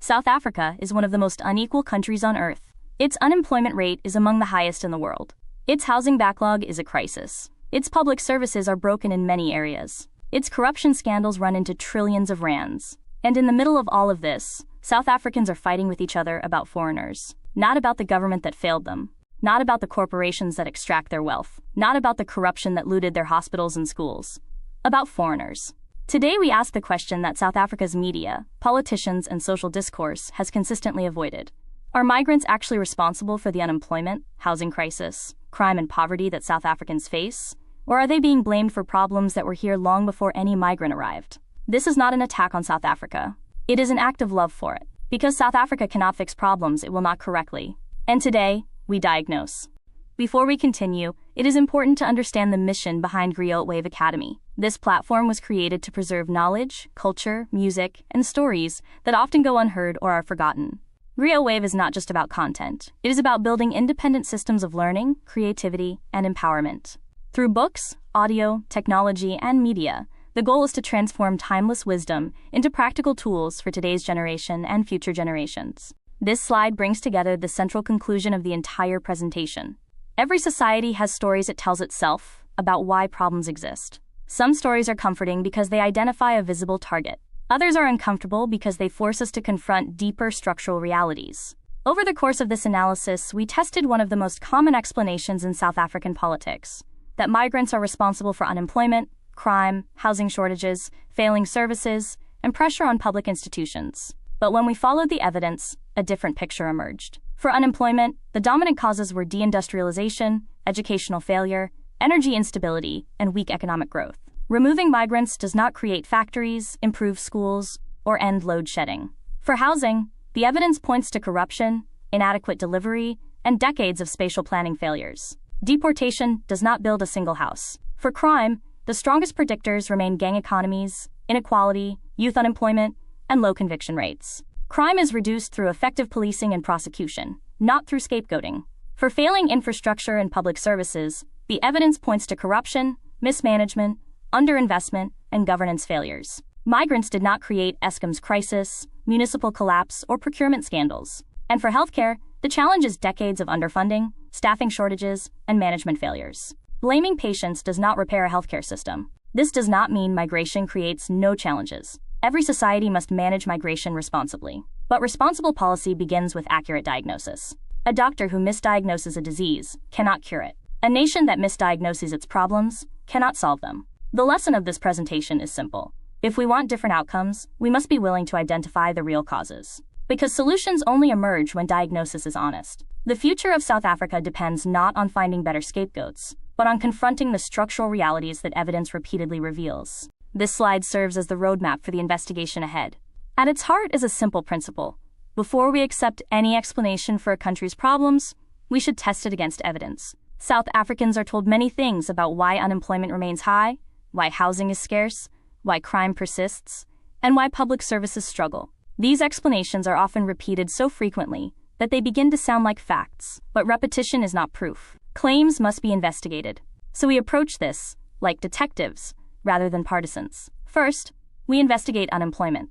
South Africa is one of the most unequal countries on earth. Its unemployment rate is among the highest in the world. Its housing backlog is a crisis. Its public services are broken in many areas. Its corruption scandals run into trillions of rands. And in the middle of all of this, South Africans are fighting with each other about foreigners. Not about the government that failed them. Not about the corporations that extract their wealth. Not about the corruption that looted their hospitals and schools. About foreigners. Today we ask the question that South Africa's media, politicians, and social discourse has consistently avoided. Are migrants actually responsible for the unemployment, housing crisis, crime and poverty that South Africans face? Or are they being blamed for problems that were here long before any migrant arrived? This is not an attack on South Africa. It is an act of love for it. Because South Africa cannot fix problems it will not correctly. And today, we diagnose. Before we continue, it is important to understand the mission behind Xenophobia Academy. This platform was created to preserve knowledge, culture, music, and stories that often go unheard or are forgotten. Xenophobia is not just about content. It is about building independent systems of learning, creativity, and empowerment. Through books, audio, technology, and media, the goal is to transform timeless wisdom into practical tools for today's generation and future generations. This slide brings together the central conclusion of the entire presentation. Every society has stories it tells itself about why problems exist. Some stories are comforting because they identify a visible target. Others are uncomfortable because they force us to confront deeper structural realities. Over the course of this analysis, we tested one of the most common explanations in South African politics, that migrants are responsible for unemployment, crime, housing shortages, failing services, and pressure on public institutions. But when we followed the evidence, a different picture emerged. For unemployment, the dominant causes were deindustrialization, educational failure, energy instability, and weak economic growth. Removing migrants does not create factories, improve schools, or end load shedding. For housing, the evidence points to corruption, inadequate delivery, and decades of spatial planning failures. Deportation does not build a single house. For crime, the strongest predictors remain gang economies, inequality, youth unemployment, and low conviction rates. Crime is reduced through effective policing and prosecution, not through scapegoating. For failing infrastructure and public services, the evidence points to corruption, mismanagement, underinvestment, and governance failures. Migrants did not create Eskom's crisis, municipal collapse, or procurement scandals. And for healthcare, the challenge is decades of underfunding, staffing shortages, and management failures. Blaming patients does not repair a healthcare system. This does not mean migration creates no challenges. Every society must manage migration responsibly. But responsible policy begins with accurate diagnosis. A doctor who misdiagnoses a disease cannot cure it. A nation that misdiagnoses its problems cannot solve them. The lesson of this presentation is simple. If we want different outcomes, we must be willing to identify the real causes. Because solutions only emerge when diagnosis is honest. The future of South Africa depends not on finding better scapegoats, but on confronting the structural realities that evidence repeatedly reveals. This slide serves as the roadmap for the investigation ahead. At its heart is a simple principle. Before we accept any explanation for a country's problems, we should test it against evidence. South Africans are told many things about why unemployment remains high, why housing is scarce, why crime persists, and why public services struggle. These explanations are often repeated so frequently that they begin to sound like facts, but repetition is not proof. Claims must be investigated. So we approach this like detectives, rather than partisans. First, we investigate unemployment.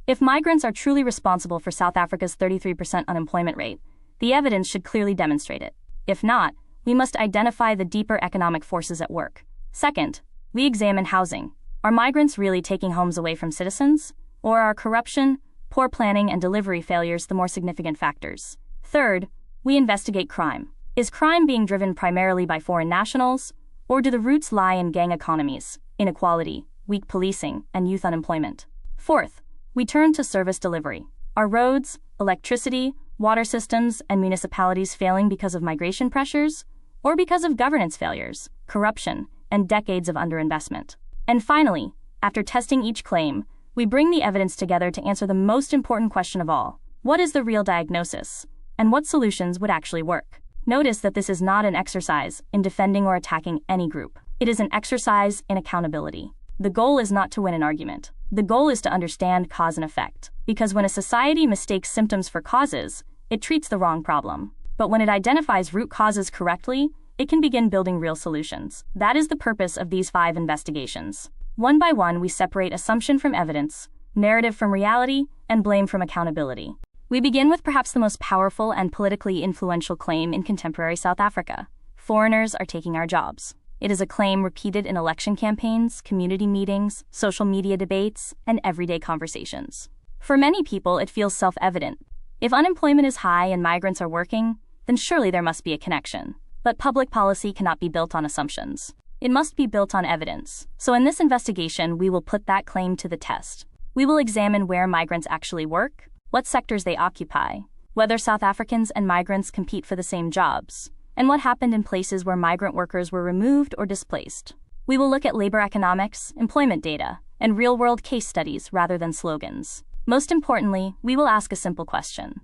If migrants are truly responsible for South Africa's 33% unemployment rate, the evidence should clearly demonstrate it. If not, we must identify the deeper economic forces at work. Second, we examine housing. Are migrants really taking homes away from citizens? Or are corruption, poor planning, and delivery failures the more significant factors? Third, we investigate crime. Is crime being driven primarily by foreign nationals? Or do the roots lie in gang economies, inequality, weak policing, and youth unemployment? Fourth, we turn to service delivery. Are roads, electricity, water systems, and municipalities failing because of migration pressures? Or because of governance failures, corruption, and decades of underinvestment? And finally, after testing each claim, we bring the evidence together to answer the most important question of all. What is the real diagnosis? And what solutions would actually work? Notice that this is not an exercise in defending or attacking any group. It is an exercise in accountability. The goal is not to win an argument. The goal is to understand cause and effect. Because when a society mistakes symptoms for causes, it treats the wrong problem. But when it identifies root causes correctly, it can begin building real solutions. That is the purpose of these 5 investigations. One by one, we separate assumption from evidence, narrative from reality, and blame from accountability. We begin with perhaps the most powerful and politically influential claim in contemporary South Africa. Foreigners are taking our jobs. It is a claim repeated in election campaigns, community meetings, social media debates, and everyday conversations. For many people, it feels self-evident. If unemployment is high and migrants are working, then surely there must be a connection. But public policy cannot be built on assumptions. It must be built on evidence. So in this investigation, we will put that claim to the test. We will examine where migrants actually work, what sectors they occupy, whether South Africans and migrants compete for the same jobs, and what happened in places where migrant workers were removed or displaced. We will look at labor economics, employment data, and real-world case studies rather than slogans. Most importantly, we will ask a simple question.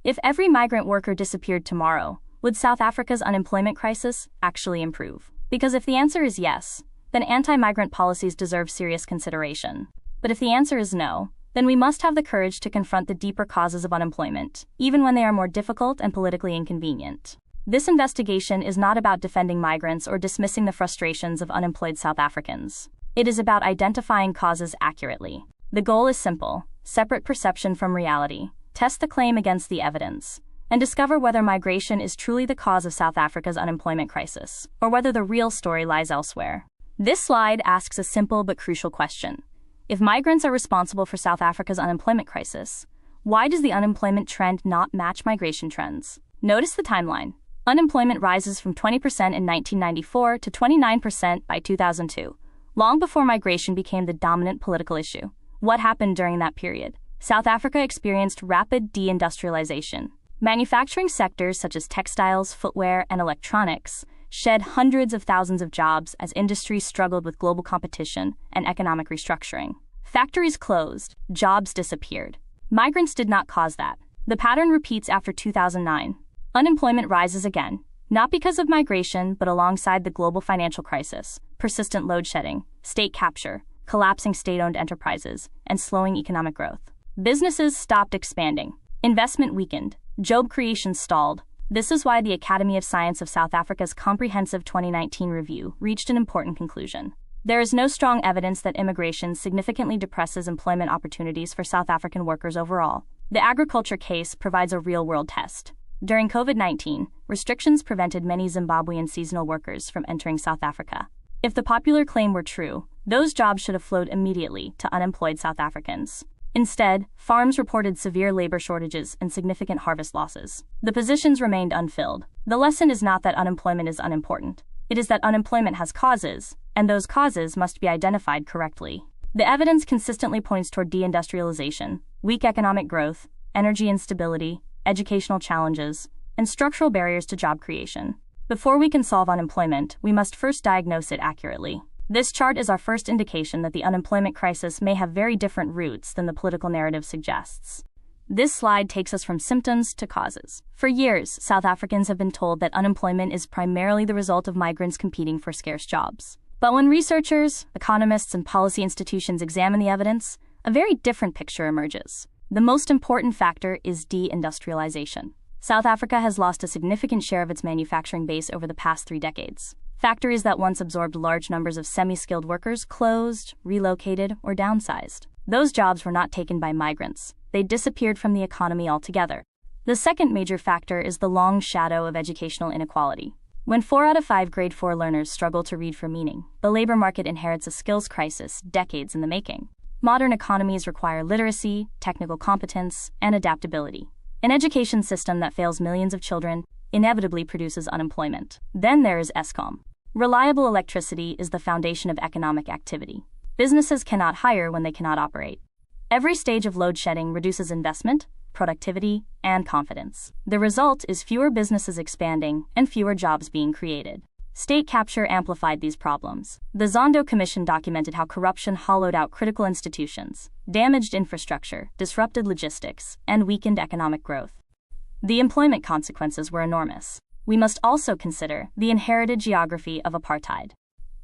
If every migrant worker disappeared tomorrow, would South Africa's unemployment crisis actually improve? Because if the answer is yes, then anti-migrant policies deserve serious consideration. But if the answer is no, then we must have the courage to confront the deeper causes of unemployment, even when they are more difficult and politically inconvenient. This investigation is not about defending migrants or dismissing the frustrations of unemployed South Africans. It is about identifying causes accurately. The goal is simple: separate perception from reality, test the claim against the evidence, and discover whether migration is truly the cause of South Africa's unemployment crisis, or whether the real story lies elsewhere. This slide asks a simple but crucial question. If migrants are responsible for South Africa's unemployment crisis, why does the unemployment trend not match migration trends? Notice the timeline. Unemployment rises from 20% in 1994 to 29% by 2002, long before migration became the dominant political issue. What happened during that period? South Africa experienced rapid deindustrialization. Manufacturing sectors such as textiles, footwear, and electronics shed hundreds of thousands of jobs as industries struggled with global competition and economic restructuring. Factories closed, jobs disappeared. Migrants did not cause that. The pattern repeats after 2009. Unemployment rises again, not because of migration, but alongside the global financial crisis, persistent load shedding, state capture, collapsing state-owned enterprises, and slowing economic growth. Businesses stopped expanding. Investment weakened. Job creation stalled. This is why the Academy of Science of South Africa's comprehensive 2019 review reached an important conclusion. There is no strong evidence that immigration significantly depresses employment opportunities for South African workers overall. The agriculture case provides a real-world test. During COVID-19, restrictions prevented many Zimbabwean seasonal workers from entering South Africa. If the popular claim were true, those jobs should have flowed immediately to unemployed South Africans. Instead, farms reported severe labor shortages and significant harvest losses. The positions remained unfilled. The lesson is not that unemployment is unimportant. It is that unemployment has causes, and those causes must be identified correctly. The evidence consistently points toward deindustrialization, weak economic growth, energy instability, educational challenges, and structural barriers to job creation. Before we can solve unemployment, we must first diagnose it accurately. This chart is our first indication that the unemployment crisis may have very different roots than the political narrative suggests. This slide takes us from symptoms to causes. For years, South Africans have been told that unemployment is primarily the result of migrants competing for scarce jobs. But when researchers, economists, and policy institutions examine the evidence, a very different picture emerges. The most important factor is deindustrialization. South Africa has lost a significant share of its manufacturing base over the past 3 decades. Factories that once absorbed large numbers of semi-skilled workers closed, relocated, or downsized. Those jobs were not taken by migrants. They disappeared from the economy altogether. The second major factor is the long shadow of educational inequality. When 4 out of 5 grade 4 learners struggle to read for meaning, the labor market inherits a skills crisis decades in the making. Modern economies require literacy, technical competence, and adaptability. An education system that fails millions of children inevitably produces unemployment. Then there is Eskom. Reliable electricity is the foundation of economic activity. Businesses cannot hire when they cannot operate. Every stage of load shedding reduces investment, productivity, and confidence. The result is fewer businesses expanding and fewer jobs being created. State capture amplified these problems. The Zondo Commission documented how corruption hollowed out critical institutions, damaged infrastructure, disrupted logistics, and weakened economic growth. The employment consequences were enormous. We must also consider the inherited geography of apartheid.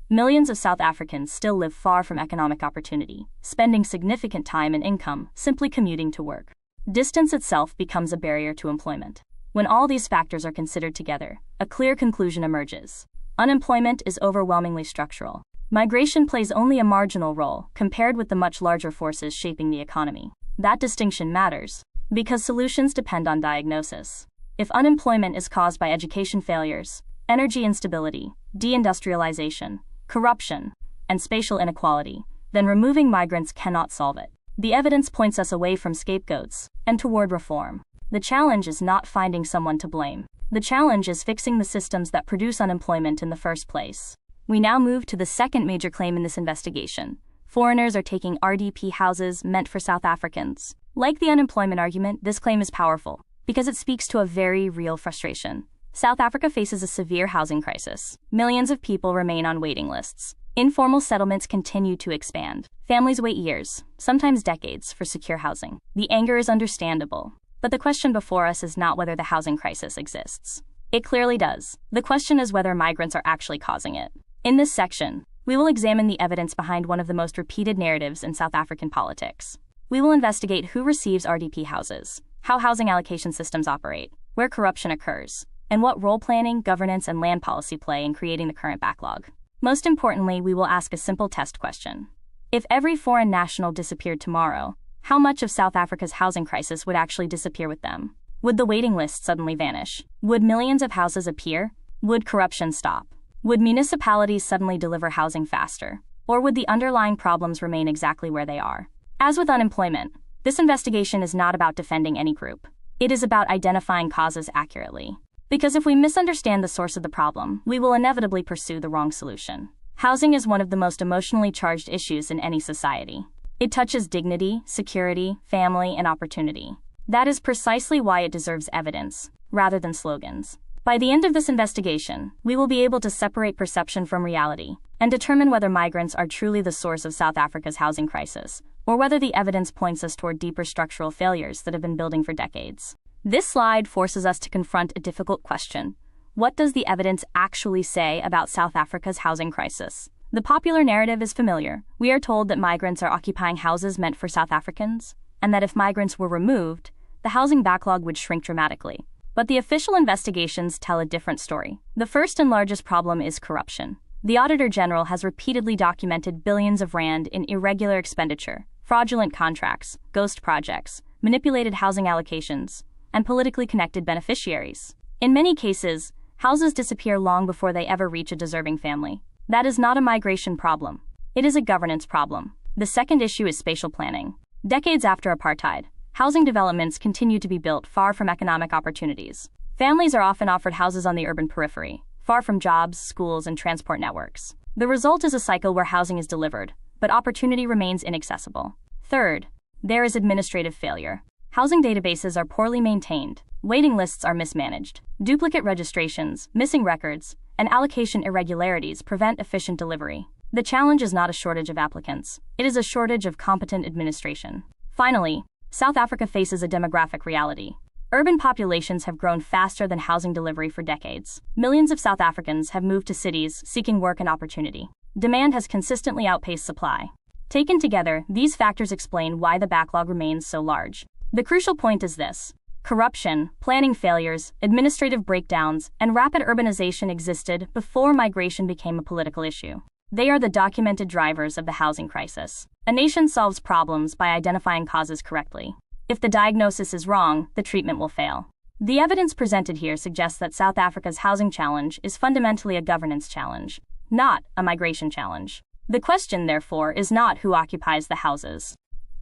Millions of South Africans still live far from economic opportunity, spending significant time and income simply commuting to work. Distance itself becomes a barrier to employment. When all these factors are considered together, a clear conclusion emerges. Unemployment is overwhelmingly structural. Migration plays only a marginal role compared with the much larger forces shaping the economy. That distinction matters because solutions depend on diagnosis. If unemployment is caused by education failures, energy instability, deindustrialization, corruption, and spatial inequality, then removing migrants cannot solve it. The evidence points us away from scapegoats and toward reform. The challenge is not finding someone to blame. The challenge is fixing the systems that produce unemployment in the first place. We now move to the second major claim in this investigation. Foreigners are taking RDP houses meant for South Africans. Like the unemployment argument, this claim is powerful because it speaks to a very real frustration. South Africa faces a severe housing crisis. Millions of people remain on waiting lists. Informal settlements continue to expand. Families wait years, sometimes decades, for secure housing. The anger is understandable, but the question before us is not whether the housing crisis exists. It clearly does. The question is whether migrants are actually causing it. In this section, we will examine the evidence behind one of the most repeated narratives in South African politics. We will investigate who receives RDP houses, how housing allocation systems operate, where corruption occurs, and what role planning, governance, and land policy play in creating the current backlog. Most importantly, we will ask a simple test question. If every foreign national disappeared tomorrow, how much of South Africa's housing crisis would actually disappear with them? Would the waiting list suddenly vanish? Would millions of houses appear? Would corruption stop? Would municipalities suddenly deliver housing faster? Or would the underlying problems remain exactly where they are? As with unemployment, this investigation is not about defending any group. It is about identifying causes accurately. Because if we misunderstand the source of the problem, we will inevitably pursue the wrong solution. Housing is one of the most emotionally charged issues in any society. It touches dignity, security, family, and opportunity. That is precisely why it deserves evidence, rather than slogans. By the end of this investigation, we will be able to separate perception from reality and determine whether migrants are truly the source of South Africa's housing crisis, or whether the evidence points us toward deeper structural failures that have been building for decades. This slide forces us to confront a difficult question. What does the evidence actually say about South Africa's housing crisis? The popular narrative is familiar. We are told that migrants are occupying houses meant for South Africans, and that if migrants were removed, the housing backlog would shrink dramatically. But the official investigations tell a different story. The first and largest problem is corruption. The Auditor General has repeatedly documented billions of rand in irregular expenditure, fraudulent contracts, ghost projects, manipulated housing allocations, and politically connected beneficiaries. In many cases, houses disappear long before they ever reach a deserving family. That is not a migration problem. It is a governance problem. The second issue is spatial planning. Decades after apartheid, housing developments continue to be built far from economic opportunities. Families are often offered houses on the urban periphery, far from jobs, schools, and transport networks. The result is a cycle where housing is delivered, but opportunity remains inaccessible. Third, there is administrative failure. Housing databases are poorly maintained, waiting lists are mismanaged, duplicate registrations, missing records, and allocation irregularities prevent efficient delivery. The challenge is not a shortage of applicants, it is a shortage of competent administration. Finally, South Africa faces a demographic reality. Urban populations have grown faster than housing delivery for decades. Millions of South Africans have moved to cities seeking work and opportunity. Demand has consistently outpaced supply. Taken together, these factors explain why the backlog remains so large. The crucial point is this: corruption, planning failures, administrative breakdowns, and rapid urbanization existed before migration became a political issue. They are the documented drivers of the housing crisis. A nation solves problems by identifying causes correctly. If the diagnosis is wrong, the treatment will fail. The evidence presented here suggests that South Africa's housing challenge is fundamentally a governance challenge, not a migration challenge. The question, therefore, is not who occupies the houses.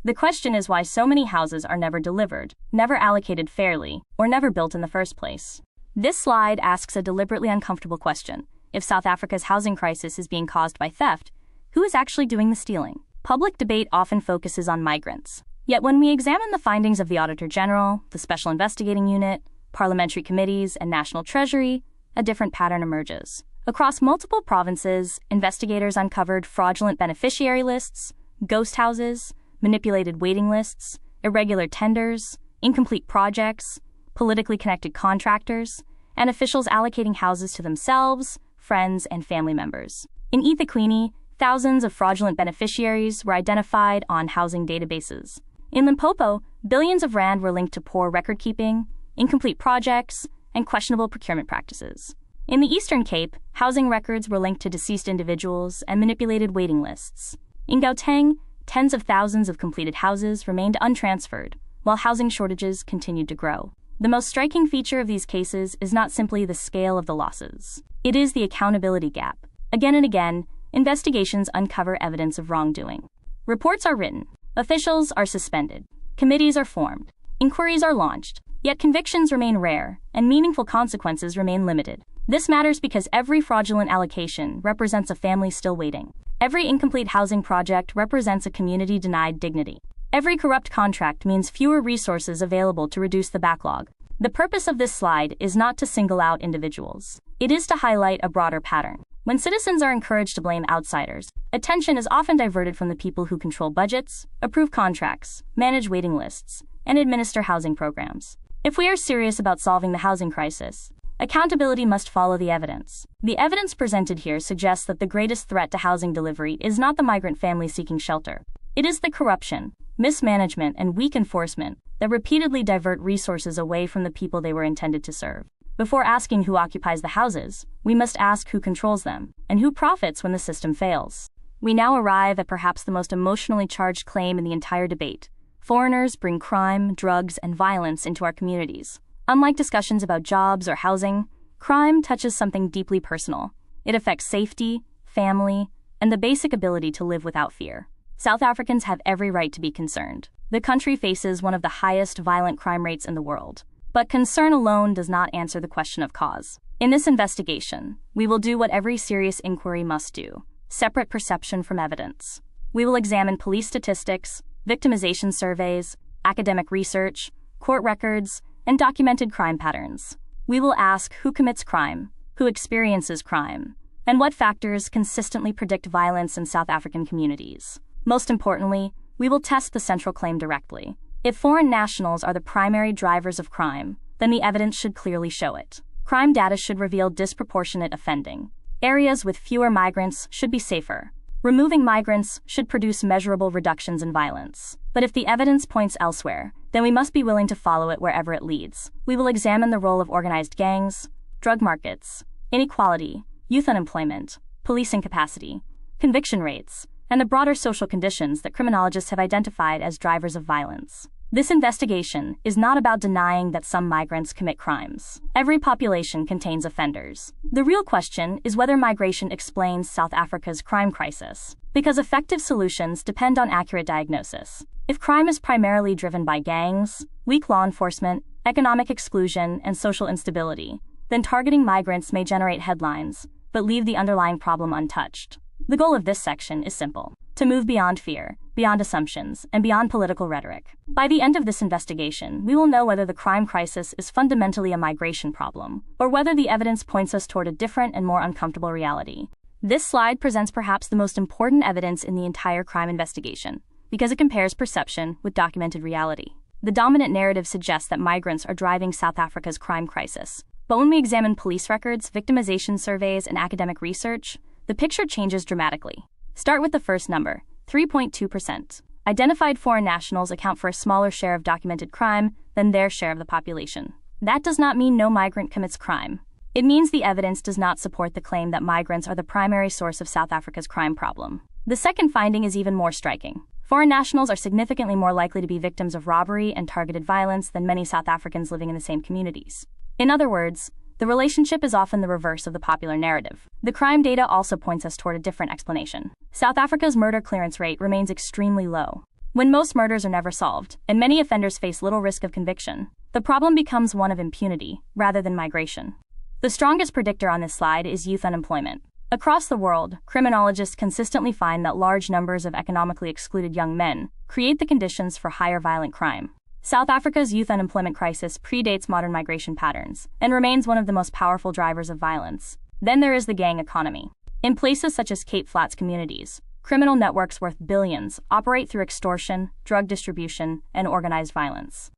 The question is why so many houses are never delivered, never allocated fairly, or never built in the first place. This slide asks a deliberately uncomfortable question. If South Africa's housing crisis is being caused by theft, who is actually doing the stealing? Public debate often focuses on migrants. Yet when we examine the findings of the Auditor General, the Special Investigating Unit, parliamentary committees, and National Treasury, a different pattern emerges. Across multiple provinces, investigators uncovered fraudulent beneficiary lists, ghost houses, manipulated waiting lists, irregular tenders, incomplete projects, politically connected contractors, and officials allocating houses to themselves, friends, and family members. In eThekwini, thousands of fraudulent beneficiaries were identified on housing databases. In Limpopo, billions of rand were linked to poor record-keeping, incomplete projects, and questionable procurement practices. In the Eastern Cape, Housing records were linked to deceased individuals and manipulated waiting lists. In Gauteng, tens of thousands of completed houses remained untransferred, while housing shortages continued to grow. The most striking feature of these cases is not simply the scale of the losses. It is the accountability gap. Again and again, investigations uncover evidence of wrongdoing. Reports are written, officials are suspended, committees are formed, inquiries are launched, yet convictions remain rare, and meaningful consequences remain limited. This matters because every fraudulent allocation represents a family still waiting. Every incomplete housing project represents a community denied dignity. Every corrupt contract means fewer resources available to reduce the backlog. The purpose of this slide is not to single out individuals. It is to highlight a broader pattern. When citizens are encouraged to blame outsiders, attention is often diverted from the people who control budgets, approve contracts, manage waiting lists, and administer housing programs. If we are serious about solving the housing crisis, accountability must follow the evidence. The evidence presented here suggests that the greatest threat to housing delivery is not the migrant family seeking shelter. It is the corruption, mismanagement, and weak enforcement that repeatedly divert resources away from the people they were intended to serve. Before asking who occupies the houses, we must ask who controls them, and who profits when the system fails. We now arrive at perhaps the most emotionally charged claim in the entire debate. Foreigners bring crime, drugs, and violence into our communities. Unlike discussions about jobs or housing, crime touches something deeply personal. It affects safety, family, and the basic ability to live without fear. South Africans have every right to be concerned. The country faces one of the highest violent crime rates in the world. But concern alone does not answer the question of cause. In this investigation, we will do what every serious inquiry must do: separate perception from evidence. We will examine police statistics, victimization surveys, academic research, court records, and documented crime patterns. We will ask who commits crime, who experiences crime, and what factors consistently predict violence in South African communities. Most importantly, we will test the central claim directly. If foreign nationals are the primary drivers of crime, then the evidence should clearly show it. Crime data should reveal disproportionate offending. Areas with fewer migrants should be safer. Removing migrants should produce measurable reductions in violence. But if the evidence points elsewhere, then we must be willing to follow it wherever it leads. We will examine the role of organized gangs, drug markets, inequality, youth unemployment, policing capacity, conviction rates, and the broader social conditions that criminologists have identified as drivers of violence. This investigation is not about denying that some migrants commit crimes. Every population contains offenders. The real question is whether migration explains South Africa's crime crisis, because effective solutions depend on accurate diagnosis. If crime is primarily driven by gangs, weak law enforcement, economic exclusion, and social instability, then targeting migrants may generate headlines, but leave the underlying problem untouched. The goal of this section is simple: to move beyond fear, beyond assumptions, and beyond political rhetoric. By the end of this investigation, we will know whether the crime crisis is fundamentally a migration problem, or whether the evidence points us toward a different and more uncomfortable reality. This slide presents perhaps the most important evidence in the entire crime investigation, because it compares perception with documented reality. The dominant narrative suggests that migrants are driving South Africa's crime crisis. But when we examine police records, victimization surveys, and academic research, the picture changes dramatically. Start with the first number, 3.2%. Identified foreign nationals account for a smaller share of documented crime than their share of the population. That does not mean no migrant commits crime. It means the evidence does not support the claim that migrants are the primary source of South Africa's crime problem. The second finding is even more striking. Foreign nationals are significantly more likely to be victims of robbery and targeted violence than many South Africans living in the same communities. In other words, the relationship is often the reverse of the popular narrative. The crime data also points us toward a different explanation. South Africa's murder clearance rate remains extremely low. When most murders are never solved, and many offenders face little risk of conviction, the problem becomes one of impunity, rather than migration. The strongest predictor on this slide is youth unemployment. Across the world, criminologists consistently find that large numbers of economically excluded young men create the conditions for higher violent crime. South Africa's youth unemployment crisis predates modern migration patterns and remains one of the most powerful drivers of violence. Then there is the gang economy. In places such as Cape Flats communities, criminal networks worth billions operate through extortion, drug distribution, and organized violence.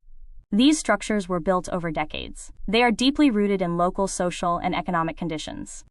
These structures were built over decades. They are deeply rooted in local social and economic conditions.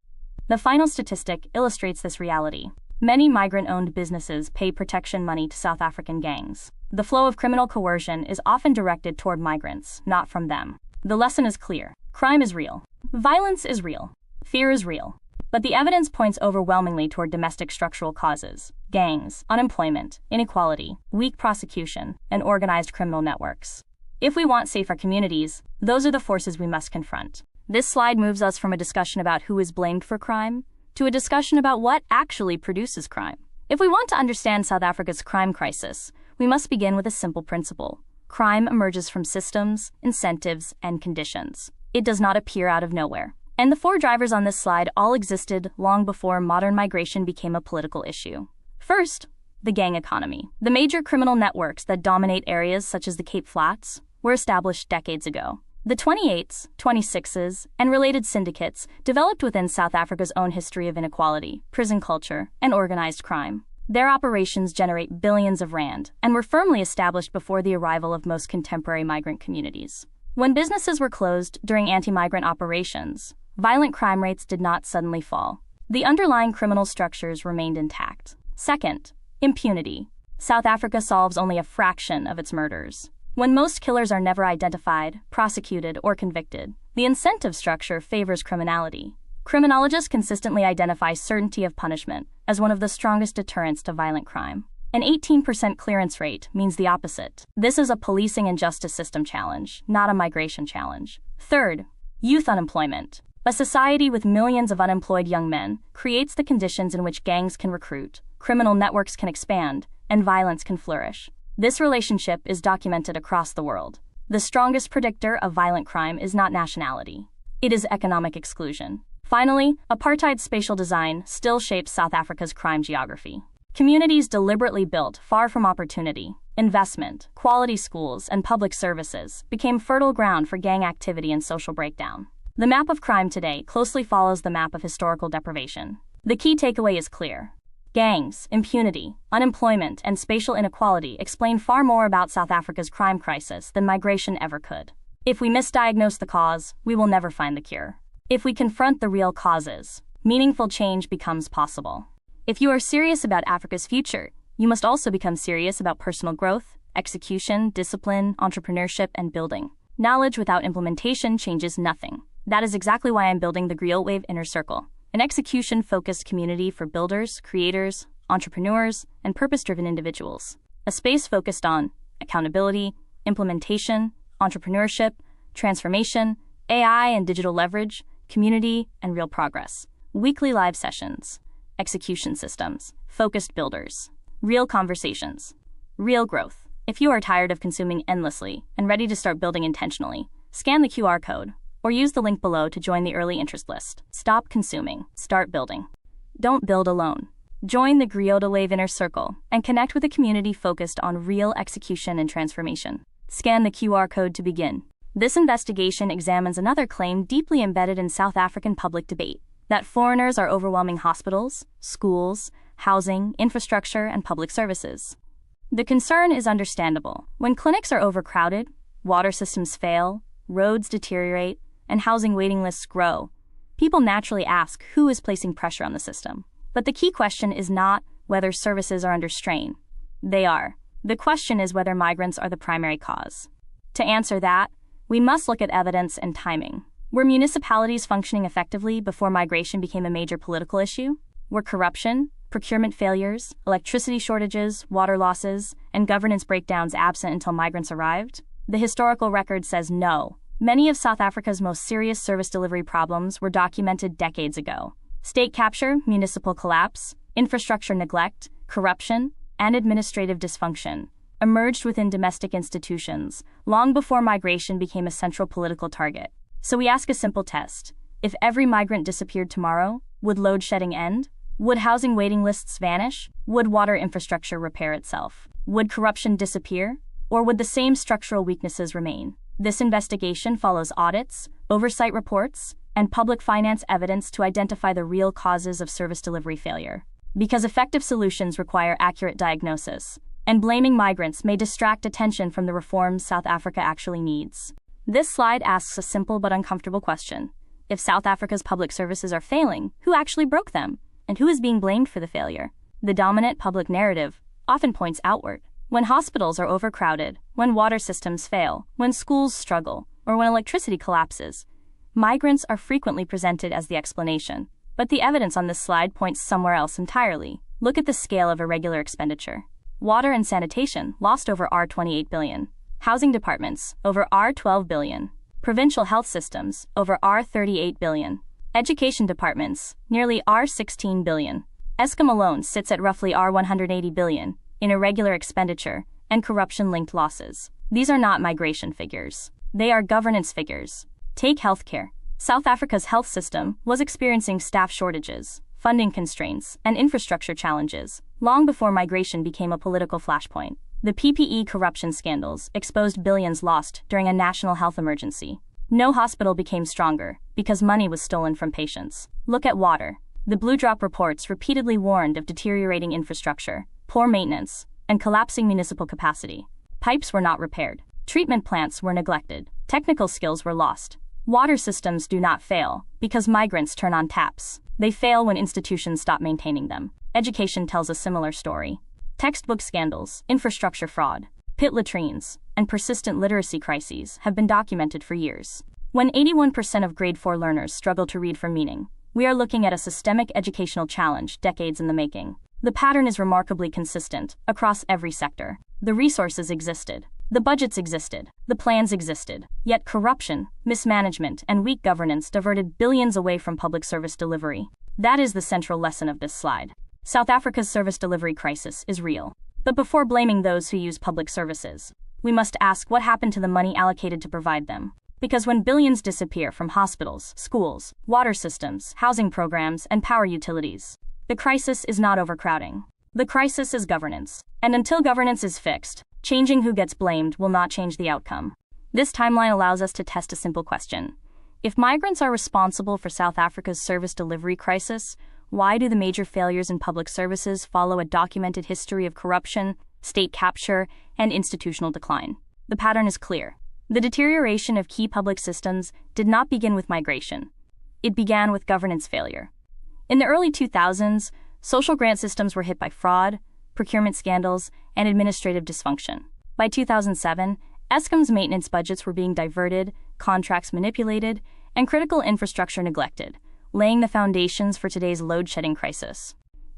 The final statistic illustrates this reality. Many migrant-owned businesses pay protection money to South African gangs. The flow of criminal coercion is often directed toward migrants, not from them. The lesson is clear. Crime is real. Violence is real. Fear is real. But the evidence points overwhelmingly toward domestic structural causes: gangs, unemployment, inequality, weak prosecution, and organized criminal networks. If we want safer communities, those are the forces we must confront. This slide moves us from a discussion about who is blamed for crime to a discussion about what actually produces crime. If we want to understand South Africa's crime crisis, we must begin with a simple principle. Crime emerges from systems, incentives, and conditions. It does not appear out of nowhere. And the four drivers on this slide all existed long before modern migration became a political issue. First, the gang economy. The major criminal networks that dominate areas such as the Cape Flats were established decades ago. The 28s, 26s, and related syndicates developed within South Africa's own history of inequality, prison culture, and organized crime. Their operations generate billions of rand and were firmly established before the arrival of most contemporary migrant communities. When businesses were closed during anti-migrant operations, violent crime rates did not suddenly fall. The underlying criminal structures remained intact. Second, impunity. South Africa solves only a fraction of its murders. When most killers are never identified, prosecuted, or convicted, the incentive structure favors criminality. Criminologists consistently identify certainty of punishment as one of the strongest deterrents to violent crime. An 18% clearance rate means the opposite. This is a policing and justice system challenge, not a migration challenge. Third, youth unemployment. A society with millions of unemployed young men creates the conditions in which gangs can recruit, criminal networks can expand, and violence can flourish. This relationship is documented across the world. The strongest predictor of violent crime is not nationality. It is economic exclusion. Finally, apartheid's spatial design still shapes South Africa's crime geography. Communities deliberately built far from opportunity, investment, quality schools, and public services became fertile ground for gang activity and social breakdown. The map of crime today closely follows the map of historical deprivation. The key takeaway is clear. Gangs, impunity, unemployment, and spatial inequality explain far more about South Africa's crime crisis than migration ever could. If we misdiagnose the cause, we will never find the cure. If we confront the real causes, meaningful change becomes possible. If you are serious about Africa's future, you must also become serious about personal growth, execution, discipline, entrepreneurship, and building. Knowledge without implementation changes nothing. That is exactly why I'm building the Griot Wave Inner Circle, an execution-focused community for builders, creators, entrepreneurs, and purpose-driven individuals. A space focused on accountability, implementation, entrepreneurship, transformation, AI and digital leverage, community, and real progress. Weekly live sessions, execution systems, focused builders, real conversations, real growth. If you are tired of consuming endlessly and ready to start building intentionally, scan the QR code or use the link below to join the early interest list. Stop consuming, start building. Don't build alone. Join the Griot Wave Inner Circle and connect with a community focused on real execution and transformation. Scan the QR code to begin. This investigation examines another claim deeply embedded in South African public debate, that foreigners are overwhelming hospitals, schools, housing, infrastructure, and public services. The concern is understandable. When clinics are overcrowded, water systems fail, roads deteriorate, and housing waiting lists grow, people naturally ask who is placing pressure on the system. But the key question is not whether services are under strain. They are. The question is whether migrants are the primary cause. To answer that, we must look at evidence and timing. Were municipalities functioning effectively before migration became a major political issue? Were corruption, procurement failures, electricity shortages, water losses, and governance breakdowns absent until migrants arrived? The historical record says no. Many of South Africa's most serious service delivery problems were documented decades ago. State capture, municipal collapse, infrastructure neglect, corruption, and administrative dysfunction emerged within domestic institutions long before migration became a central political target. So we ask a simple test. If every migrant disappeared tomorrow, would load shedding end? Would housing waiting lists vanish? Would water infrastructure repair itself? Would corruption disappear? Or would the same structural weaknesses remain? This investigation follows audits, oversight reports, and public finance evidence to identify the real causes of service delivery failure. Because effective solutions require accurate diagnosis, and blaming migrants may distract attention from the reforms South Africa actually needs. This slide asks a simple but uncomfortable question. If South Africa's public services are failing, who actually broke them? And who is being blamed for the failure? The dominant public narrative often points outward. When hospitals are overcrowded, when water systems fail, when schools struggle, or when electricity collapses, migrants are frequently presented as the explanation. But the evidence on this slide points somewhere else entirely. Look at the scale of irregular expenditure. Water and sanitation lost over R28 billion. Housing departments, over R12 billion. Provincial health systems, over R38 billion. Education departments, nearly R16 billion. ESCOM alone sits at roughly R180 billion in irregular expenditure and corruption-linked losses. These are not migration figures. They are governance figures. Take healthcare. South Africa's health system was experiencing staff shortages, funding constraints, and infrastructure challenges long before migration became a political flashpoint. The PPE corruption scandals exposed billions lost during a national health emergency. No hospital became stronger because money was stolen from patients. Look at water. The Blue Drop reports repeatedly warned of deteriorating infrastructure, poor maintenance, and collapsing municipal capacity. Pipes were not repaired. Treatment plants were neglected. Technical skills were lost. Water systems do not fail because migrants turn on taps. They fail when institutions stop maintaining them. Education tells a similar story. Textbook scandals, infrastructure fraud, pit latrines, and persistent literacy crises have been documented for years. When 81% of grade 4 learners struggle to read for meaning, we are looking at a systemic educational challenge decades in the making. The pattern is remarkably consistent across every sector. The resources existed. The budgets existed. The plans existed. Yet corruption, mismanagement, and weak governance diverted billions away from public service delivery. That is the central lesson of this slide. South Africa's service delivery crisis is real. But before blaming those who use public services, we must ask what happened to the money allocated to provide them. Because when billions disappear from hospitals, schools, water systems, housing programs, and power utilities, the crisis is not overcrowding. The crisis is governance. And until governance is fixed, changing who gets blamed will not change the outcome. This timeline allows us to test a simple question. If migrants are responsible for South Africa's service delivery crisis, why do the major failures in public services follow a documented history of corruption, state capture, and institutional decline? The pattern is clear. The deterioration of key public systems did not begin with migration. It began with governance failure. In the early 2000s, social grant systems were hit by fraud, procurement scandals, and administrative dysfunction. By 2007, ESCOM's maintenance budgets were being diverted, contracts manipulated, and critical infrastructure neglected, laying the foundations for today's load-shedding crisis.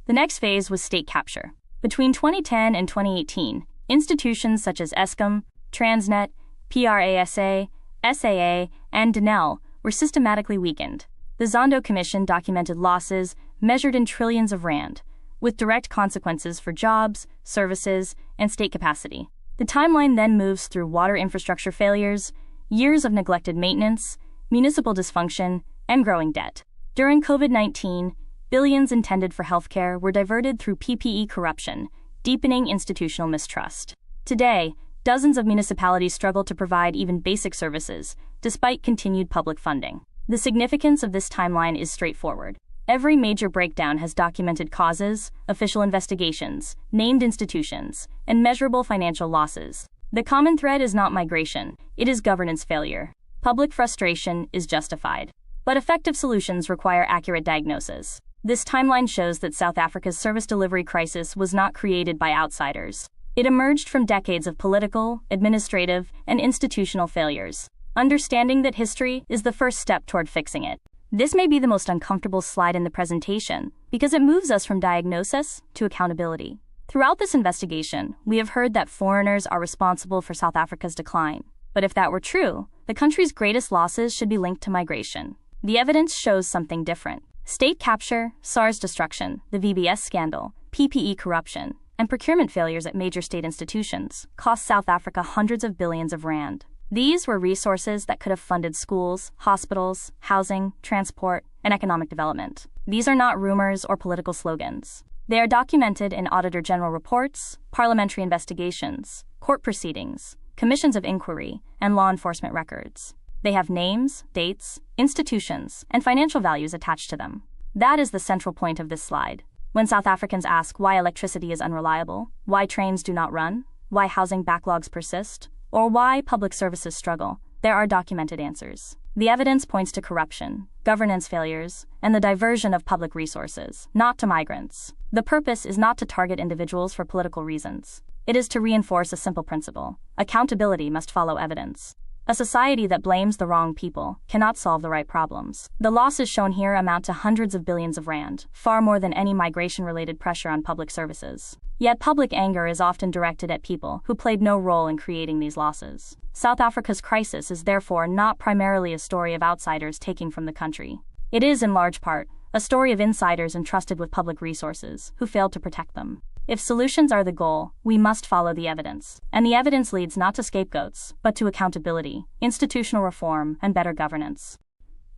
The next phase was state capture. Between 2010 and 2018, institutions such as ESCOM, Transnet, PRASA, SAA, and Denel were systematically weakened. The Zondo Commission documented losses measured in trillions of rand, with direct consequences for jobs, services, and state capacity. The timeline then moves through water infrastructure failures, years of neglected maintenance, municipal dysfunction, and growing debt. During COVID-19, billions intended for healthcare were diverted through PPE corruption, deepening institutional mistrust. Today, dozens of municipalities struggle to provide even basic services, despite continued public funding. The significance of this timeline is straightforward. Every major breakdown has documented causes, official investigations, named institutions, and measurable financial losses. The common thread is not migration, it is governance failure. Public frustration is justified. But effective solutions require accurate diagnosis. This timeline shows that South Africa's service delivery crisis was not created by outsiders. It emerged from decades of political, administrative, and institutional failures. Understanding that history is the first step toward fixing it. This may be the most uncomfortable slide in the presentation because it moves us from diagnosis to accountability. Throughout this investigation, we have heard that foreigners are responsible for South Africa's decline. But if that were true, the country's greatest losses should be linked to migration. The evidence shows something different. State capture, SARS destruction, the VBS scandal, PPE corruption, and procurement failures at major state institutions cost South Africa hundreds of billions of rand. These were resources that could have funded schools, hospitals, housing, transport, and economic development. These are not rumors or political slogans. They are documented in Auditor General reports, parliamentary investigations, court proceedings, commissions of inquiry, and law enforcement records. They have names, dates, institutions, and financial values attached to them. That is the central point of this slide. When South Africans ask why electricity is unreliable, why trains do not run, why housing backlogs persist, or why public services struggle, there are documented answers. The evidence points to corruption, governance failures, and the diversion of public resources, not to migrants. The purpose is not to target individuals for political reasons. It is to reinforce a simple principle: accountability must follow evidence. A society that blames the wrong people cannot solve the right problems. The losses shown here amount to hundreds of billions of rand, far more than any migration-related pressure on public services. Yet public anger is often directed at people who played no role in creating these losses. South Africa's crisis is therefore not primarily a story of outsiders taking from the country. It is, in large part, a story of insiders entrusted with public resources who failed to protect them. If solutions are the goal, we must follow the evidence. And the evidence leads not to scapegoats, but to accountability, institutional reform, and better governance.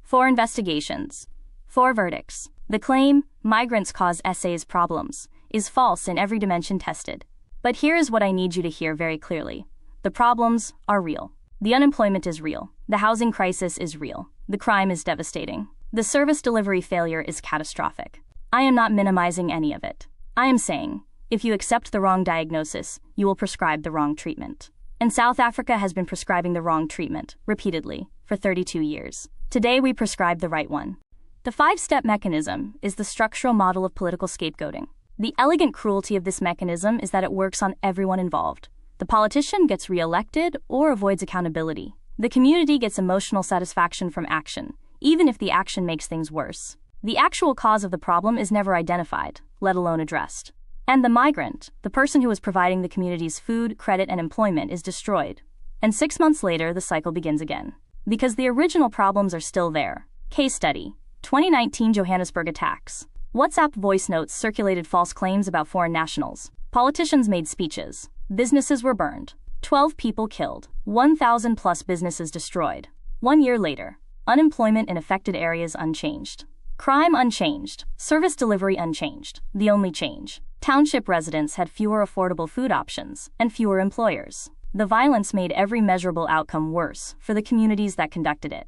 4 investigations. 4 verdicts. The claim, migrants cause SA's problems, is false in every dimension tested. But here is what I need you to hear very clearly. The problems are real. The unemployment is real. The housing crisis is real. The crime is devastating. The service delivery failure is catastrophic. I am not minimizing any of it. I am saying, if you accept the wrong diagnosis, you will prescribe the wrong treatment. And South Africa has been prescribing the wrong treatment, repeatedly, for 32 years. Today we prescribe the right one. The 5-step mechanism is the structural model of political scapegoating. The elegant cruelty of this mechanism is that it works on everyone involved. The politician gets re-elected or avoids accountability. The community gets emotional satisfaction from action, even if the action makes things worse. The actual cause of the problem is never identified, let alone addressed. And the migrant, the person who is providing the community's food, credit, and employment, is destroyed. And 6 months later, the cycle begins again. Because the original problems are still there. Case study: 2019 Johannesburg attacks. WhatsApp voice notes circulated false claims about foreign nationals. Politicians made speeches. Businesses were burned. 12 people killed. 1,000 plus businesses destroyed. 1 year later, unemployment in affected areas unchanged. Crime unchanged. Service delivery unchanged. The only change: township residents had fewer affordable food options and fewer employers. The violence made every measurable outcome worse for the communities that conducted it.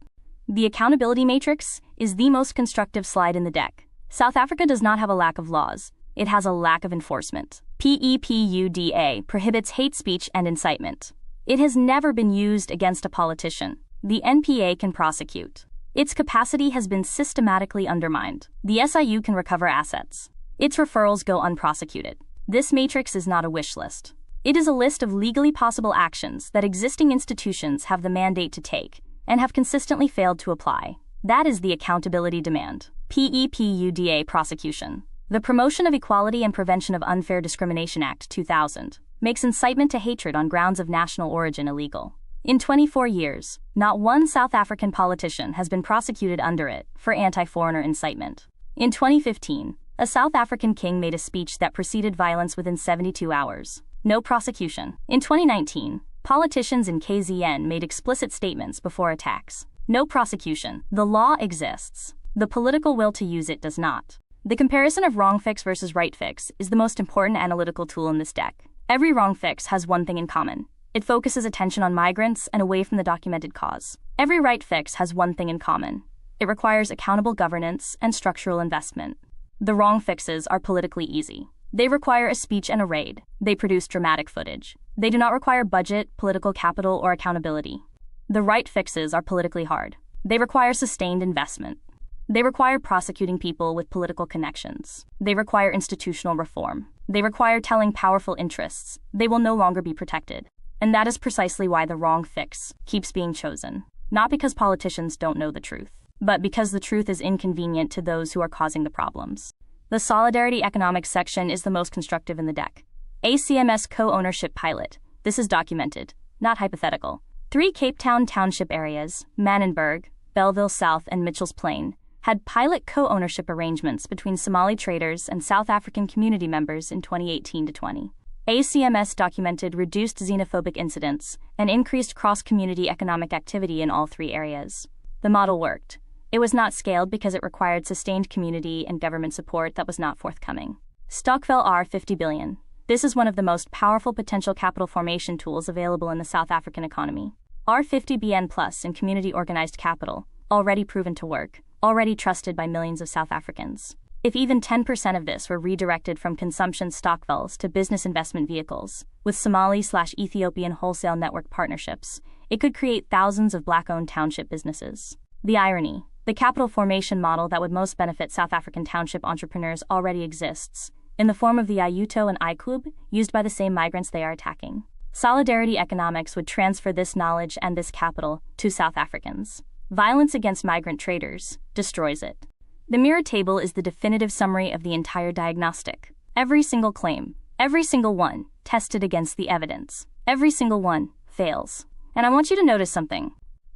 The accountability matrix is the most constructive slide in the deck. South Africa does not have a lack of laws. It has a lack of enforcement. PEPUDA prohibits hate speech and incitement. It has never been used against a politician. The NPA can prosecute. Its capacity has been systematically undermined. The SIU can recover assets. Its referrals go unprosecuted. This matrix is not a wish list. It is a list of legally possible actions that existing institutions have the mandate to take and have consistently failed to apply. That is the accountability demand. PEPUDA prosecution. The Promotion of Equality and Prevention of Unfair Discrimination Act 2000 makes incitement to hatred on grounds of national origin illegal. In 24 years, not one South African politician has been prosecuted under it for anti-foreigner incitement. In 2015, a South African king made a speech that preceded violence within 72 hours. No prosecution. In 2019, politicians in KZN made explicit statements before attacks. No prosecution. The law exists. The political will to use it does not. The comparison of wrong fix versus right fix is the most important analytical tool in this deck. Every wrong fix has one thing in common. It focuses attention on migrants and away from the documented cause. Every right fix has one thing in common. It requires accountable governance and structural investment. The wrong fixes are politically easy. They require a speech and a raid. They produce dramatic footage. They do not require budget, political capital, or accountability. The right fixes are politically hard. They require sustained investment. They require prosecuting people with political connections. They require institutional reform. They require telling powerful interests they will no longer be protected. And that is precisely why the wrong fix keeps being chosen. Not because politicians don't know the truth, but because the truth is inconvenient to those who are causing the problems. The solidarity economics section is the most constructive in the deck. ACMS co-ownership pilot. This is documented, not hypothetical. 3 Cape Town township areas, Manenberg, Belleville South, and Mitchell's Plain, had pilot co-ownership arrangements between Somali traders and South African community members in 2018 to 20. ACMS documented reduced xenophobic incidents and increased cross-community economic activity in all 3 areas. The model worked. It was not scaled because it required sustained community and government support that was not forthcoming. Stokvel R50 billion. This is one of the most powerful potential capital formation tools available in the South African economy. R50BN Plus in community organized capital, already proven to work, already trusted by millions of South Africans. If even 10% of this were redirected from consumption stokvels to business investment vehicles, with Somali/Ethiopian wholesale network partnerships, it could create thousands of black-owned township businesses. The irony: the capital formation model that would most benefit South African township entrepreneurs already exists, in the form of the IUTO and IQUB, used by the same migrants they are attacking. Solidarity economics would transfer this knowledge and this capital to South Africans. Violence against migrant traders destroys it. The mirror table is the definitive summary of the entire diagnostic. Every single claim, every single one, tested against the evidence. Every single one fails. And I want you to notice something.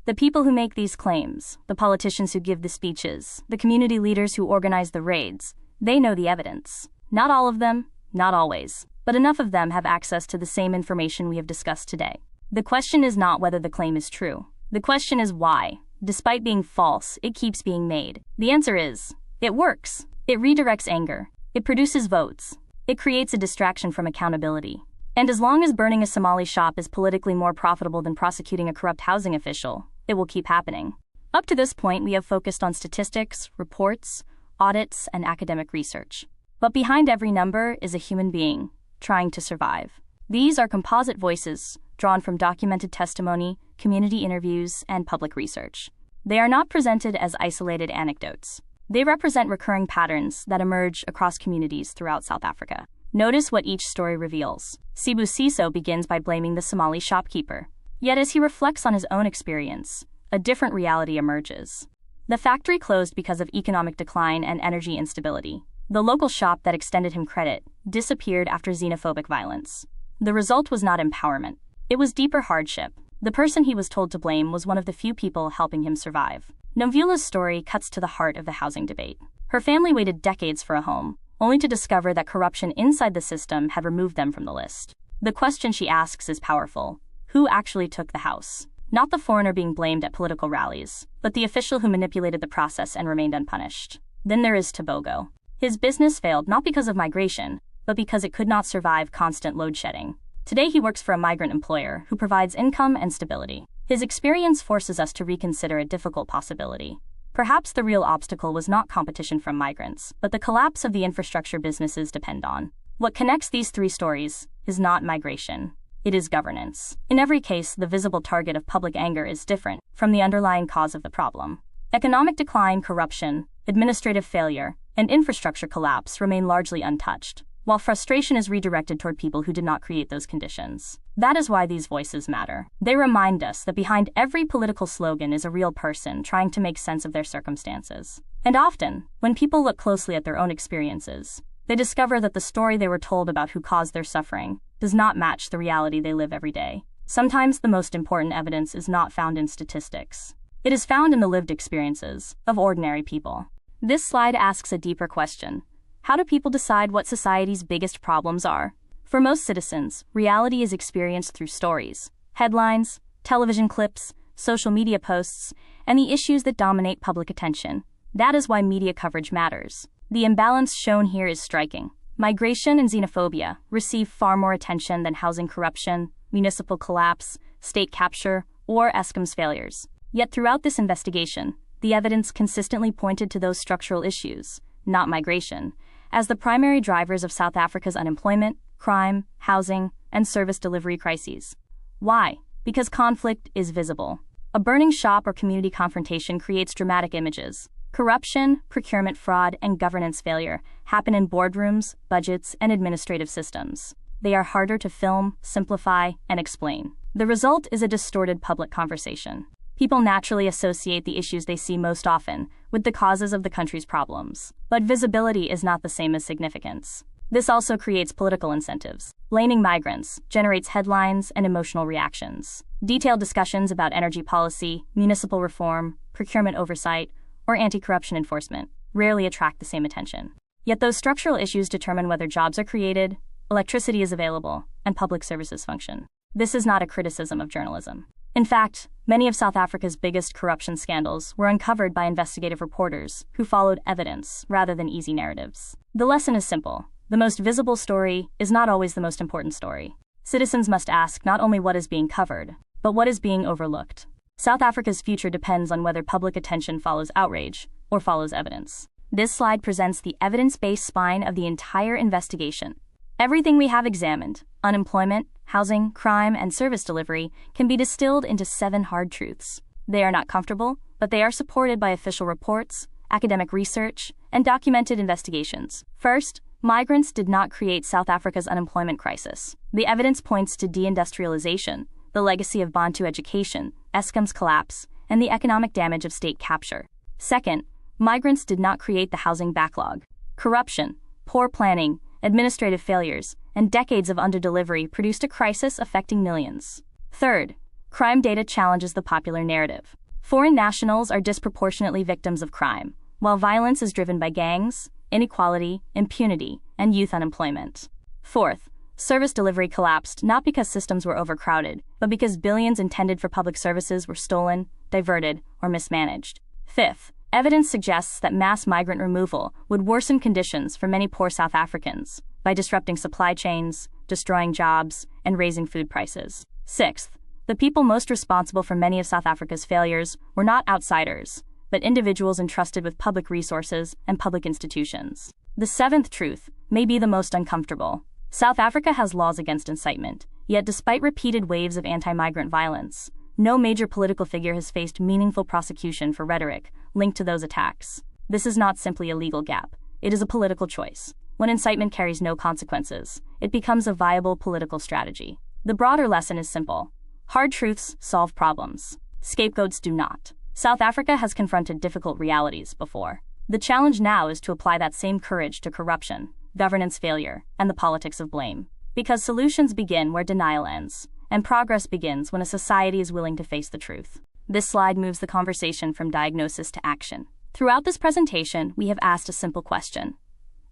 The people who make these claims, the politicians who give the speeches, the community leaders who organize the raids, they know the evidence. Not all of them, not always, but enough of them have access to the same information we have discussed today. The question is not whether the claim is true. The question is why, despite being false, it keeps being made. The answer is, it works. It redirects anger. It produces votes. It creates a distraction from accountability. And as long as burning a Somali shop is politically more profitable than prosecuting a corrupt housing official, it will keep happening. Up to this point, we have focused on statistics, reports, audits, and academic research. But behind every number is a human being trying to survive. These are composite voices drawn from documented testimony, community interviews, and public research. They are not presented as isolated anecdotes. They represent recurring patterns that emerge across communities throughout South Africa. Notice what each story reveals. Sibusiso begins by blaming the Somali shopkeeper. Yet as he reflects on his own experience, a different reality emerges. The factory closed because of economic decline and energy instability. The local shop that extended him credit disappeared after xenophobic violence. The result was not empowerment. It was deeper hardship. The person he was told to blame was one of the few people helping him survive. Nomvula's story cuts to the heart of the housing debate. Her family waited decades for a home, only to discover that corruption inside the system had removed them from the list. The question she asks is powerful. Who actually took the house? Not the foreigner being blamed at political rallies, but the official who manipulated the process and remained unpunished. Then there is Tebogo. His business failed not because of migration, but because it could not survive constant load shedding. Today he works for a migrant employer who provides income and stability. His experience forces us to reconsider a difficult possibility. Perhaps the real obstacle was not competition from migrants, but the collapse of the infrastructure businesses depend on. What connects these three stories is not migration. It is governance. In every case, the visible target of public anger is different from the underlying cause of the problem. Economic decline, corruption, administrative failure, and infrastructure collapse remain largely untouched, while frustration is redirected toward people who did not create those conditions. That is why these voices matter. They remind us that behind every political slogan is a real person trying to make sense of their circumstances. And often, when people look closely at their own experiences, they discover that the story they were told about who caused their suffering does not match the reality they live every day. Sometimes the most important evidence is not found in statistics. It is found in the lived experiences of ordinary people. This slide asks a deeper question. How do people decide what society's biggest problems are? For most citizens, reality is experienced through stories, headlines, television clips, social media posts, and the issues that dominate public attention. That is why media coverage matters. The imbalance shown here is striking. Migration and xenophobia receive far more attention than housing corruption, municipal collapse, state capture, or Eskom's failures. Yet throughout this investigation, the evidence consistently pointed to those structural issues, not migration, as the primary drivers of South Africa's unemployment, crime, housing, and service delivery crises. Why? Because conflict is visible. A burning shop or community confrontation creates dramatic images. Corruption, procurement fraud, and governance failure happen in boardrooms, budgets, and administrative systems. They are harder to film, simplify, and explain. The result is a distorted public conversation. People naturally associate the issues they see most often with the causes of the country's problems. But visibility is not the same as significance. This also creates political incentives. Blaming migrants generates headlines and emotional reactions. Detailed discussions about energy policy, municipal reform, procurement oversight, or anti-corruption enforcement rarely attract the same attention. Yet those structural issues determine whether jobs are created, electricity is available, and public services function. This is not a criticism of journalism. In fact, many of South Africa's biggest corruption scandals were uncovered by investigative reporters who followed evidence rather than easy narratives. The lesson is simple. The most visible story is not always the most important story. Citizens must ask not only what is being covered, but what is being overlooked. South Africa's future depends on whether public attention follows outrage or follows evidence. This slide presents the evidence-based spine of the entire investigation. Everything we have examined, unemployment, housing, crime, and service delivery, can be distilled into 7 hard truths. They are not comfortable, but they are supported by official reports, academic research, and documented investigations. First, Migrants did not create South Africa's unemployment crisis. The evidence points to deindustrialization, the legacy of Bantu education, Eskom's collapse, and the economic damage of state capture. Second, migrants did not create the housing backlog. Corruption, poor planning, administrative failures, and decades of underdelivery produced a crisis affecting millions. Third, crime data challenges the popular narrative. Foreign nationals are disproportionately victims of crime, while violence is driven by gangs, inequality, impunity, and youth unemployment. Fourth, service delivery collapsed not because systems were overcrowded, but because billions intended for public services were stolen, diverted, or mismanaged. Fifth, evidence suggests that mass migrant removal would worsen conditions for many poor South Africans by disrupting supply chains, destroying jobs, and raising food prices. Sixth, the people most responsible for many of South Africa's failures were not outsiders, but individuals entrusted with public resources and public institutions. The seventh truth may be the most uncomfortable. South Africa has laws against incitement, yet despite repeated waves of anti-migrant violence, no major political figure has faced meaningful prosecution for rhetoric linked to those attacks. This is not simply a legal gap, it is a political choice. When incitement carries no consequences, it becomes a viable political strategy. The broader lesson is simple. Hard truths solve problems. Scapegoats do not. South Africa has confronted difficult realities before. The challenge now is to apply that same courage to corruption, governance failure, and the politics of blame. Because solutions begin where denial ends, and progress begins when a society is willing to face the truth. This slide moves the conversation from diagnosis to action. Throughout this presentation, we have asked a simple question.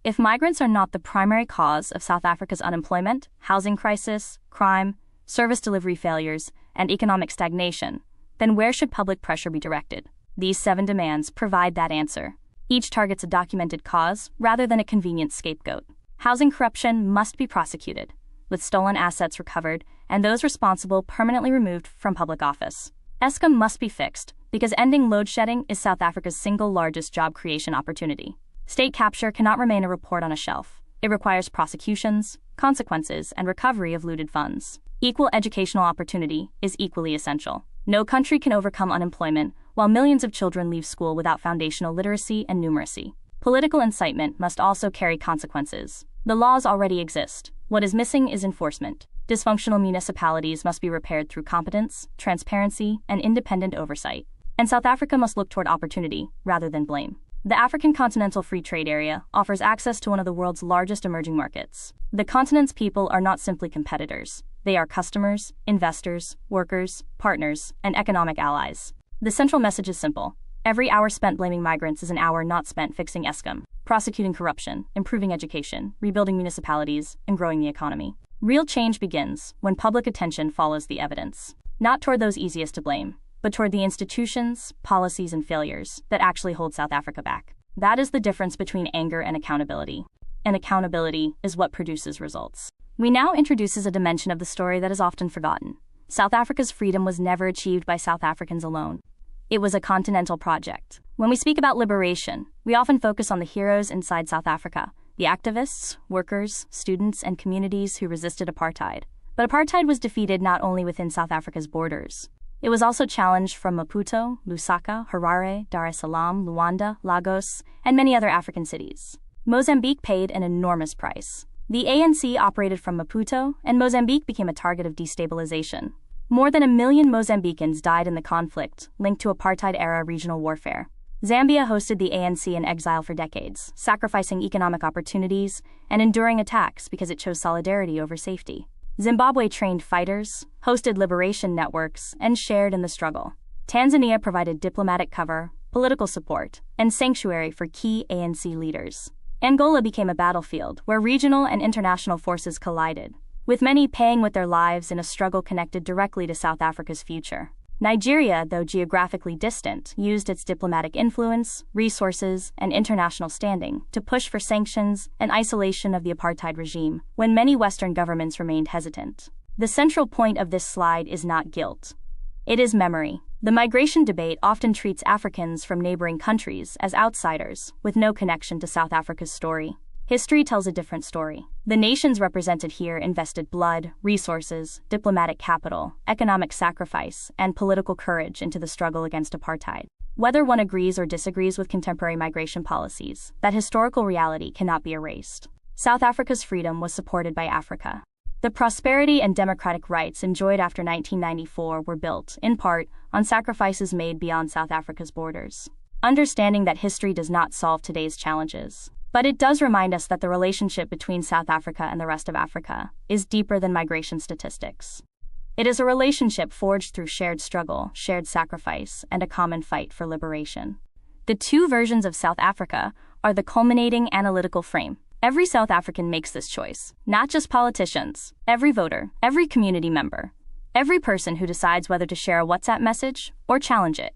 If migrants are not the primary cause of South Africa's unemployment, housing crisis, crime, service delivery failures, and economic stagnation, then where should public pressure be directed? These 7 demands provide that answer. Each targets a documented cause rather than a convenient scapegoat. Housing corruption must be prosecuted, with stolen assets recovered and those responsible permanently removed from public office. Eskom must be fixed because ending load shedding is South Africa's single largest job creation opportunity. State capture cannot remain a report on a shelf. It requires prosecutions, consequences, and recovery of looted funds. Equal educational opportunity is equally essential. No country can overcome unemployment while millions of children leave school without foundational literacy and numeracy. Political incitement must also carry consequences. The laws already exist. What is missing is enforcement. Dysfunctional municipalities must be repaired through competence, transparency, and independent oversight. And South Africa must look toward opportunity rather than blame. The African Continental Free Trade Area offers access to one of the world's largest emerging markets. The continent's people are not simply competitors. They are customers, investors, workers, partners, and economic allies. The central message is simple. Every hour spent blaming migrants is an hour not spent fixing Eskom, prosecuting corruption, improving education, rebuilding municipalities, and growing the economy. Real change begins when public attention follows the evidence. Not toward those easiest to blame, but toward the institutions, policies, and failures that actually hold South Africa back. That is the difference between anger and accountability. And accountability is what produces results. We now introduces a dimension of the story that is often forgotten. South Africa's freedom was never achieved by South Africans alone. It was a continental project. When we speak about liberation, we often focus on the heroes inside South Africa, the activists, workers, students, and communities who resisted apartheid. But apartheid was defeated not only within South Africa's borders. It was also challenged from Maputo, Lusaka, Harare, Dar es Salaam, Luanda, Lagos, and many other African cities. Mozambique paid an enormous price. The ANC operated from Maputo, and Mozambique became a target of destabilization. More than 1 million Mozambicans died in the conflict, linked to apartheid-era regional warfare. Zambia hosted the ANC in exile for decades, sacrificing economic opportunities and enduring attacks because it chose solidarity over safety. Zimbabwe trained fighters, hosted liberation networks, and shared in the struggle. Tanzania provided diplomatic cover, political support, and sanctuary for key ANC leaders. Angola became a battlefield where regional and international forces collided, with many paying with their lives in a struggle connected directly to South Africa's future. Nigeria, though geographically distant, used its diplomatic influence, resources, and international standing to push for sanctions and isolation of the apartheid regime, when many Western governments remained hesitant. The central point of this slide is not guilt. It is memory. The migration debate often treats Africans from neighboring countries as outsiders, with no connection to South Africa's story. History tells a different story. The nations represented here invested blood, resources, diplomatic capital, economic sacrifice, and political courage into the struggle against apartheid. Whether one agrees or disagrees with contemporary migration policies, that historical reality cannot be erased. South Africa's freedom was supported by Africa. The prosperity and democratic rights enjoyed after 1994 were built, in part, on sacrifices made beyond South Africa's borders. Understanding that history does not solve today's challenges, but it does remind us that the relationship between South Africa and the rest of Africa is deeper than migration statistics. It is a relationship forged through shared struggle, shared sacrifice, and a common fight for liberation. The two versions of South Africa are the culminating analytical frame. Every South African makes this choice, not just politicians, every voter, every community member, every person who decides whether to share a WhatsApp message or challenge it.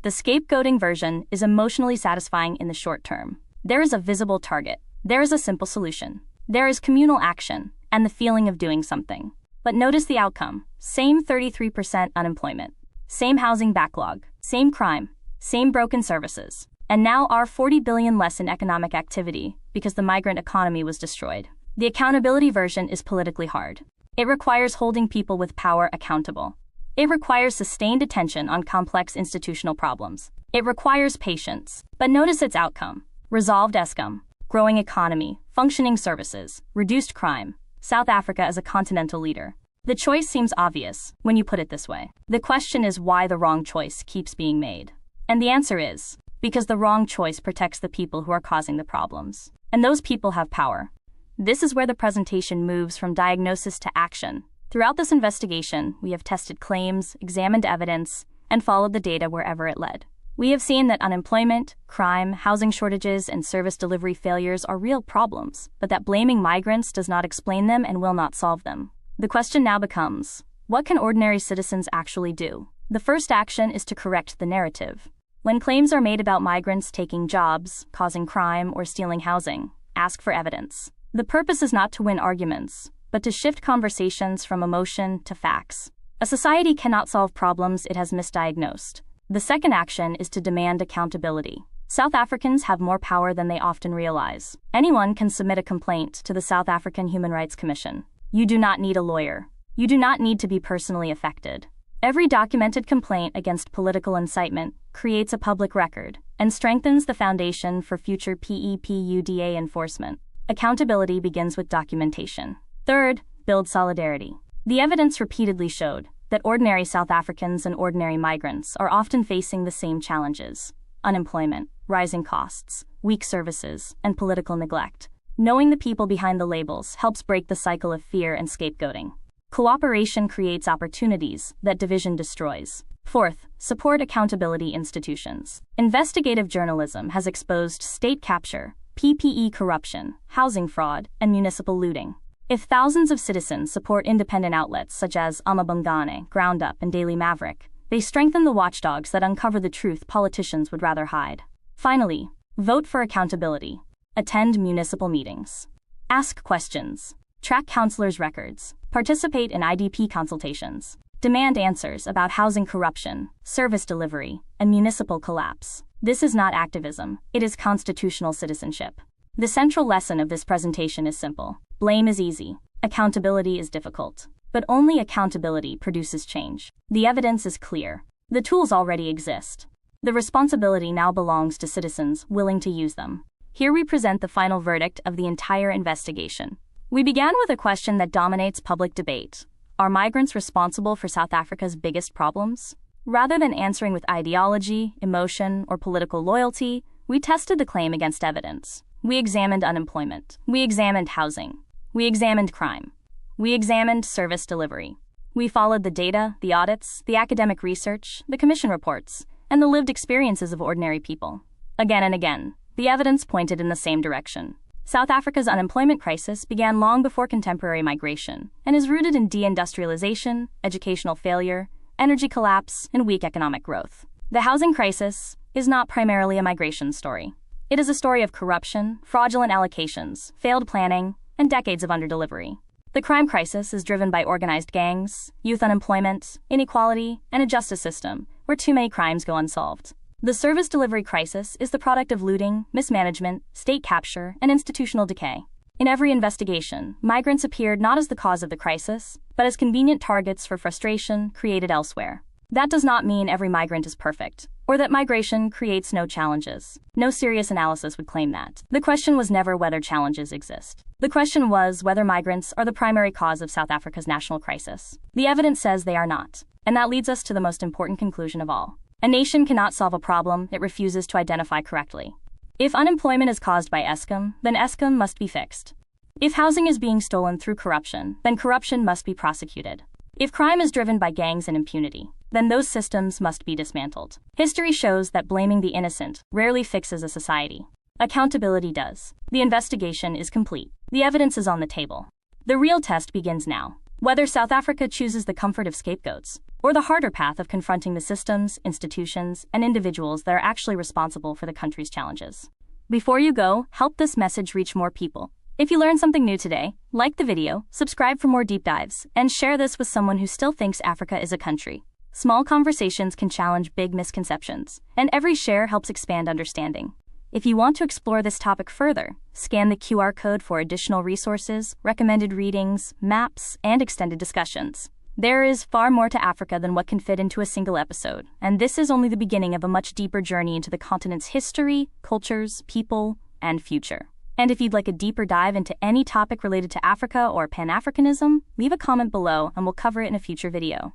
The scapegoating version is emotionally satisfying in the short term. There is a visible target, there is a simple solution, there is communal action, and the feeling of doing something. But notice the outcome: same 33% unemployment, same housing backlog, same crime, same broken services, and now our 40 billion less in economic activity because the migrant economy was destroyed. The accountability version is politically hard. It requires holding people with power accountable. It requires sustained attention on complex institutional problems. It requires patience. But notice its outcome: resolved Eskom, growing economy, functioning services, reduced crime, South Africa as a continental leader. The choice seems obvious when you put it this way. The question is why the wrong choice keeps being made. And the answer is, because the wrong choice protects the people who are causing the problems. And those people have power. This is where the presentation moves from diagnosis to action. Throughout this investigation, we have tested claims, examined evidence, and followed the data wherever it led. We have seen that unemployment, crime, housing shortages, and service delivery failures are real problems, but that blaming migrants does not explain them and will not solve them. The question now becomes, what can ordinary citizens actually do? The first action is to correct the narrative. When claims are made about migrants taking jobs, causing crime, or stealing housing, ask for evidence. The purpose is not to win arguments, but to shift conversations from emotion to facts. A society cannot solve problems it has misdiagnosed. The second action is to demand accountability. South Africans have more power than they often realize. Anyone can submit a complaint to the South African Human Rights Commission. You do not need a lawyer. You do not need to be personally affected. Every documented complaint against political incitement creates a public record and strengthens the foundation for future PEPUDA enforcement. Accountability begins with documentation. Third, build solidarity. The evidence repeatedly showed that ordinary South Africans and ordinary migrants are often facing the same challenges: unemployment, rising costs, weak services, and political neglect. Knowing the people behind the labels helps break the cycle of fear and scapegoating. Cooperation creates opportunities that division destroys. Fourth, support accountability institutions. Investigative journalism has exposed state capture, PPE corruption, housing fraud, and municipal looting. If thousands of citizens support independent outlets such as Amabungane, Ground Up, and Daily Maverick, they strengthen the watchdogs that uncover the truth politicians would rather hide. Finally, vote for accountability. Attend municipal meetings. Ask questions. Track counselors' records. Participate in IDP consultations. Demand answers about housing corruption, service delivery, and municipal collapse. This is not activism, it is constitutional citizenship. The central lesson of this presentation is simple. Blame is easy. Accountability is difficult. But only accountability produces change. The evidence is clear. The tools already exist. The responsibility now belongs to citizens willing to use them. Here we present the final verdict of the entire investigation. We began with a question that dominates public debate. Are migrants responsible for South Africa's biggest problems? Rather than answering with ideology, emotion, or political loyalty, we tested the claim against evidence. We examined unemployment. We examined housing. We examined crime. We examined service delivery. We followed the data, the audits, the academic research, the commission reports, and the lived experiences of ordinary people. Again and again, the evidence pointed in the same direction. South Africa's unemployment crisis began long before contemporary migration and is rooted in deindustrialization, educational failure, energy collapse, and weak economic growth. The housing crisis is not primarily a migration story. It is a story of corruption, fraudulent allocations, failed planning, and decades of underdelivery. The crime crisis is driven by organized gangs, youth unemployment, inequality, and a justice system where too many crimes go unsolved. The service delivery crisis is the product of looting, mismanagement, state capture, and institutional decay. In every investigation, migrants appeared not as the cause of the crisis, but as convenient targets for frustration created elsewhere. That does not mean every migrant is perfect, or that migration creates no challenges. No serious analysis would claim that. The question was never whether challenges exist. The question was whether migrants are the primary cause of South Africa's national crisis. The evidence says they are not. And that leads us to the most important conclusion of all. A nation cannot solve a problem it refuses to identify correctly. If unemployment is caused by Eskom, then Eskom must be fixed. If housing is being stolen through corruption, then corruption must be prosecuted. If crime is driven by gangs and impunity, then those systems must be dismantled. History shows that blaming the innocent rarely fixes a society. Accountability does. The investigation is complete. The evidence is on the table. The real test begins now. Whether South Africa chooses the comfort of scapegoats, or the harder path of confronting the systems, institutions, and individuals that are actually responsible for the country's challenges. Before you go, help this message reach more people. If you learned something new today, like the video, subscribe for more deep dives, and share this with someone who still thinks Africa is a country. Small conversations can challenge big misconceptions, and every share helps expand understanding. If you want to explore this topic further, scan the QR code for additional resources, recommended readings, maps, and extended discussions. There is far more to Africa than what can fit into a single episode, and this is only the beginning of a much deeper journey into the continent's history, cultures, people, and future. And if you'd like a deeper dive into any topic related to Africa or Pan-Africanism, leave a comment below and we'll cover it in a future video.